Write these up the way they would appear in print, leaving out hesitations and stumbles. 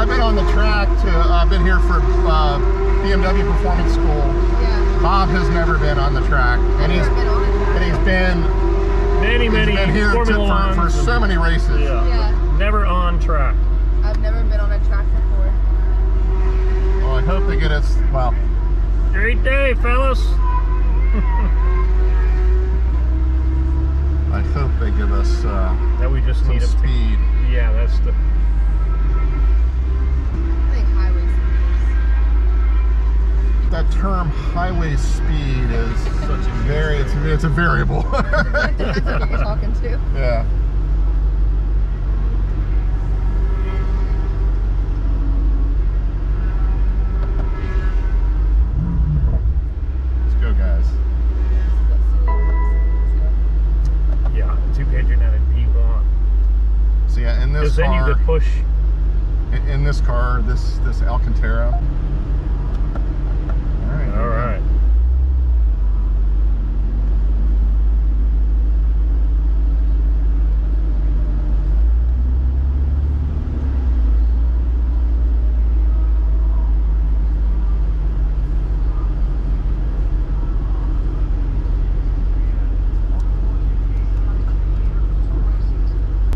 I've been on the track I've been here for BMW Performance School. Yeah. Bob has never been on the track, and he's been here for so many races. Yeah. Never on track. I've never been on a track before. Well, I hope they get us. Well, great day, fellas. I hope they give us that we just need speed. Yeah, that's the. I think highway speed. That term highway speed is such a it's a variable. That's what you're talking to. Yeah. Let's go, guys. Yeah, too bad you're not in P1. So yeah, in this car, then you could push. In this car, this Alcantara. All right.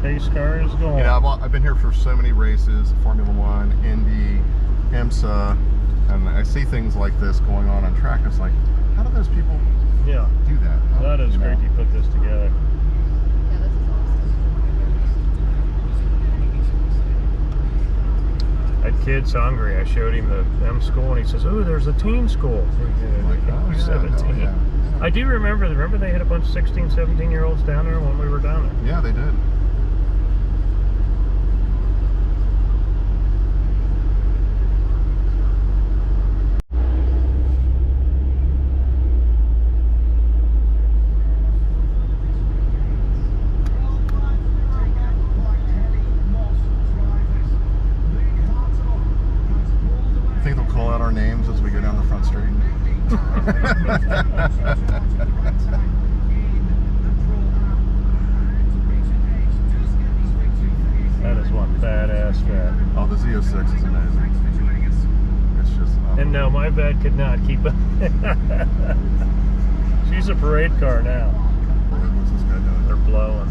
Pace car is going. Yeah, I've been here for so many races, Formula One, Indy, IMSA, and I see things like this going on track. It's like, how do those people do that? That is great you put this together. Yeah, this is awesome. That kid's hungry. I showed him the M school, and he says, "Oh, there's a teen school." Like, oh, yeah, 17. yeah. I do remember. Remember they had a bunch of 16, 17-year-olds down there when we were down there. Yeah, they did. Names as we go down the front street. That is one badass vet. Oh, the Z06 is amazing. It's just. And no, my vet could not keep up. She's a parade car now. What's this guy doing? They're blowing.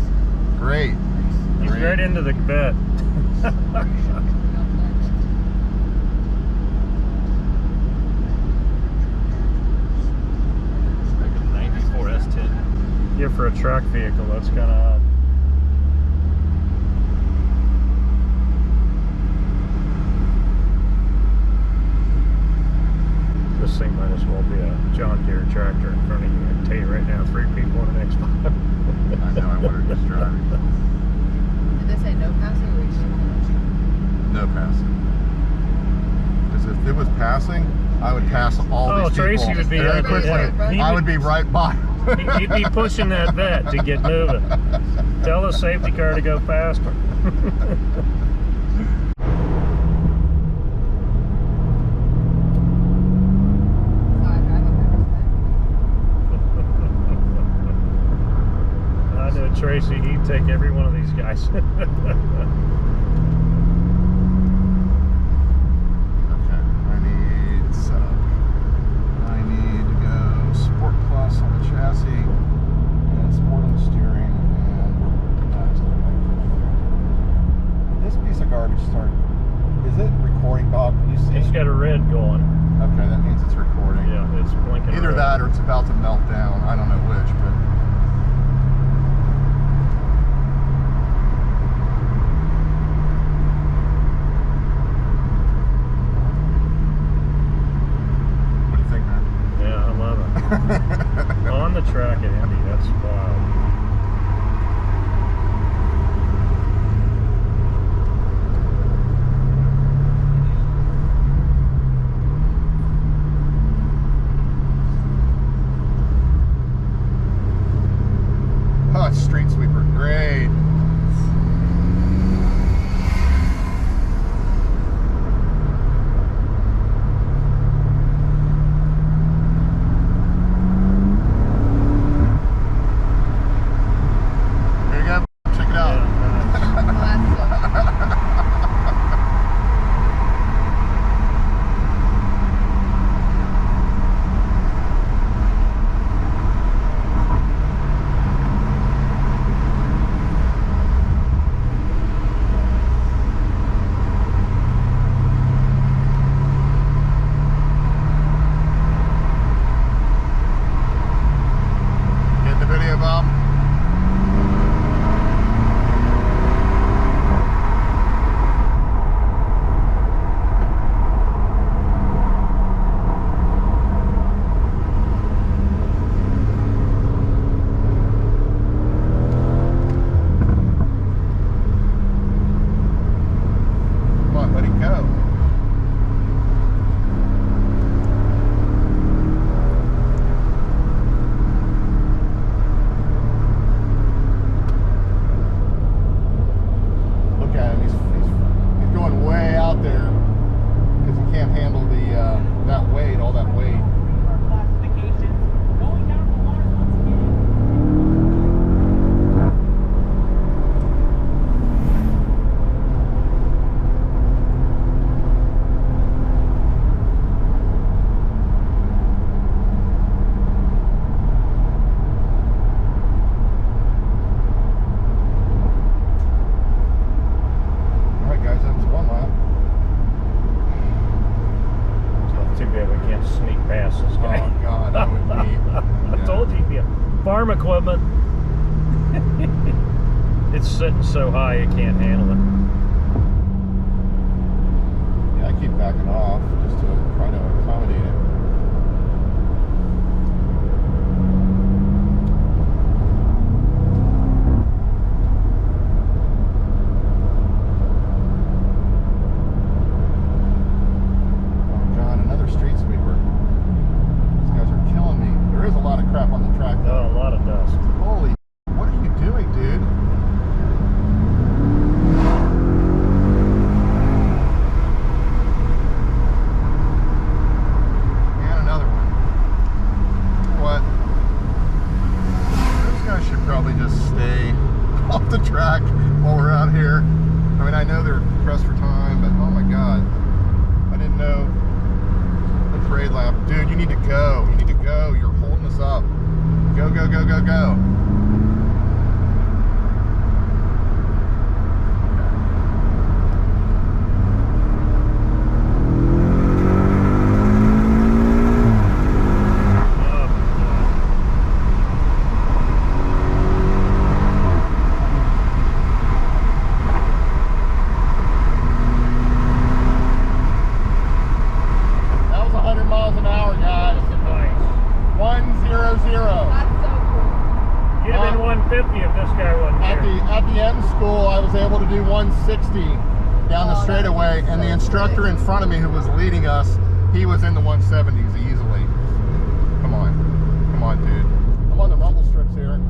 Great. He's right into the vet. Yeah, for a track vehicle, that's kind of odd. This thing might as well be a John Deere tractor in front of you. I can tell you right now, 3 people in the next spot. I know, I wonder who's driving. Did they say no passing or no passing? Because if it was passing, I would pass all these people. Tracy would be very quickly. I would be right by. He'd be pushing that vet to get moving. Tell the safety car to go faster. I know Tracy, he'd take every one of these guys. Chassis and sport and steering, and we're back to the right. This piece of garbage is it recording, Bob? Can you see? It's got a red going. Okay, that means it's recording. Yeah, it's blinking. Either red. that or it's about to melt down. I don't know which, but. What do you think, man? Yeah, I love it. On the track at Indy, that's wild. Oh, it's street sweeper, great. getting so high it can't handle it. Yeah, I keep backing off just to try to accommodate it. Oh God, another street sweeper. These guys are killing me. There is a lot of crap on the track though. Oh, a lot of dust. Holy, what are you doing, dude? And another one. What? Those guys should probably just stay off the track while we're out here. I mean, I know they're pressed for time, but oh my God. I didn't know the parade lap. Dude, you need to go. You need to go. You're holding us up. Go, go, go, go, go. That was 100 miles an hour, guys. 100. That's so cool. You'd have been 150 if this guy wasn't At here. the M school, I was able to do 160 down the Oh, straightaway, that's and the so instructor great. in front of me who was leading us, he was in the 170s easily. Come on, dude. I'm on the rumble strips here.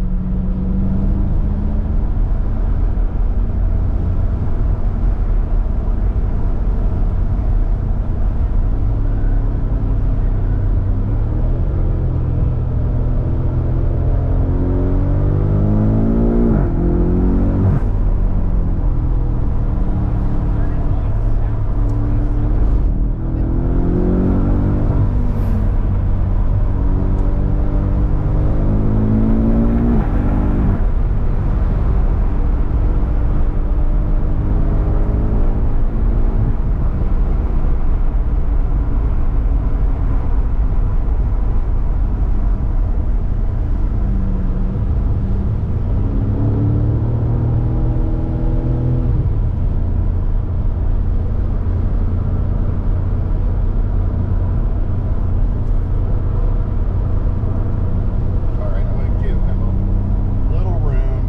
All right, I'm going to give him a little room.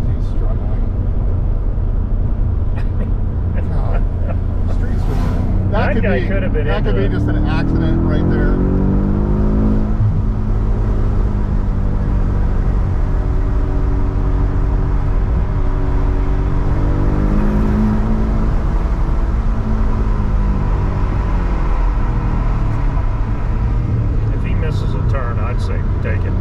He's struggling. God, street sweeper. That guy could have been That into could be it. just an accident right there. If he misses a turn, I'd say take it.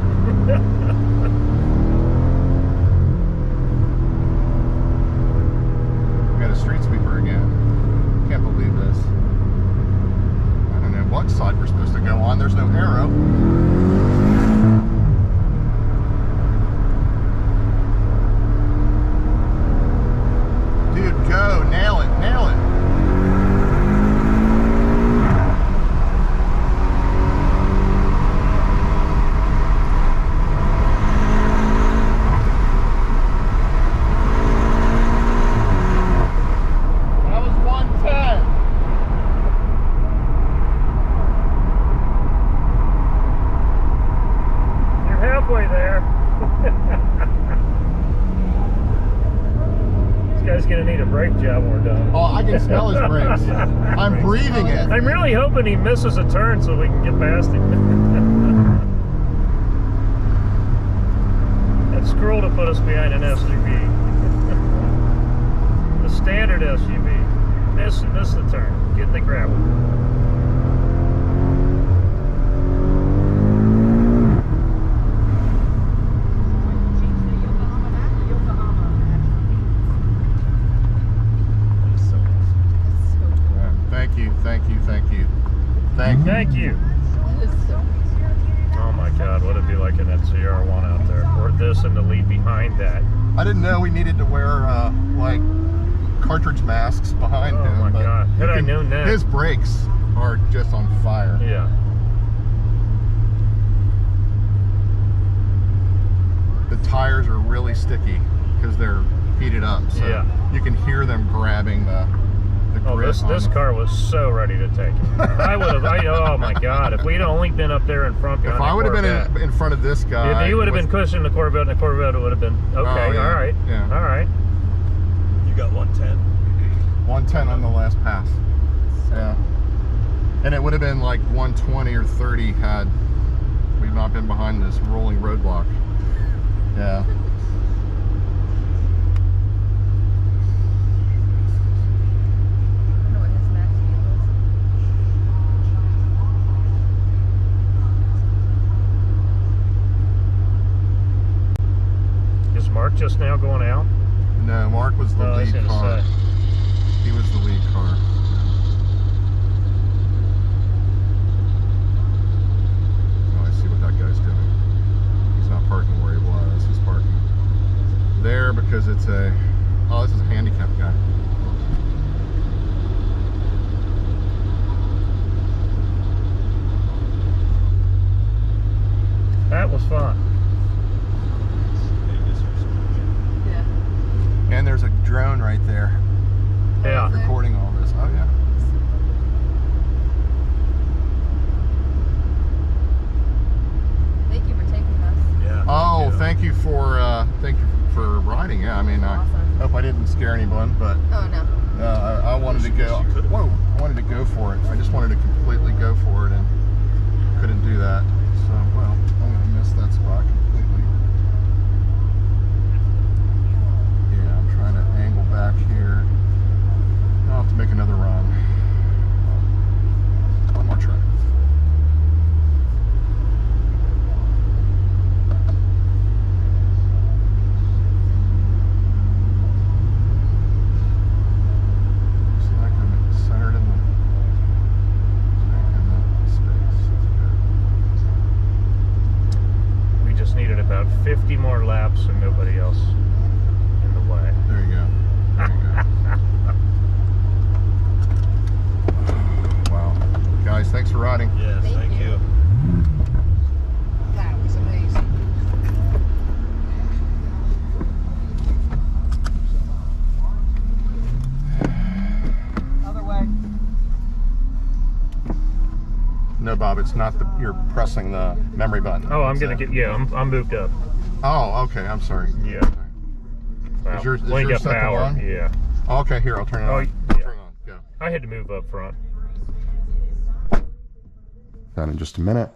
We got a street sweeper again. Can't believe this. I don't know what side we're supposed to go on. There's no arrow. Dude, go. Nail it. Nail it. That was 110. You're halfway there. This guy's gonna need a brake job when we're done. Oh, I can smell his brakes. I'm breathing it. I'm really hoping he misses a turn so we can get past him. That's cruel to put us behind an SUV. The standard SUV. Miss the turn. Get in the gravel. That's so cool. Yeah, thank you. Thank you. Thank you. That is so cool. Oh my God, what it'd be like in that CR1 out there. Or this and the lead behind that. I didn't know we needed to wear like cartridge masks behind Oh him. my but God. Had you I can- known that. His brakes are just on fire. Yeah. The tires are really sticky. because they're heated up. So Yeah. you can hear them grabbing the Oh, grip on this the- car was so ready to take it. I would have. Oh my God! If we'd only been up there in front If behind I the would have Corvette, been in front of this guy, if you would have been with- cushioning the Corvette, and the Corvette would have been okay. Oh, yeah. All right. Yeah. All right. You got 110. 110 on the last pass. Yeah. And it would have been like 120 or 30 had we not been behind this rolling roadblock. Yeah. I don't know what his max speed was. Is Mark just now going out? No, Mark was the Oh, I was lead gonna car. say. He was the lead car. Oh, I see what that guy's doing. He's not parking where he was. He's parking there because it's a... Oh, this is a handicapped guy. That was fun. Yeah. And there's a drone right there Yeah. recording all this. Oh, yeah. Thank you for taking us. Yeah. Oh, thank you for riding. Yeah, I mean, I Awesome. hope I didn't scare anyone, but Oh no. I wanted to go. You could've. Whoa! I wanted to go for it. I just wanted to completely go for it and couldn't do that. So, well, I'm gonna miss that spot completely. Yeah, I'm trying to angle back here. I'll have to make another run. One more try. Looks like I'm centered in the space. That's good. We just needed about 50 more laps and nobody else in the way. There you go. There you go. Wow. Guys, thanks for riding. Yes, Thank thank you. you. That was amazing. Other way. No, Bob, it's not the, you're pressing the memory button. Oh, I'm It's gonna that. get. Yeah, I'm moved up. Oh, okay, I'm sorry. Yeah. Wow. yours- is When you yours got set to power. one? Yeah. Okay, here, I'll turn it Oh, on. yeah. Turn it on, go. I had to move up front. That in just a minute.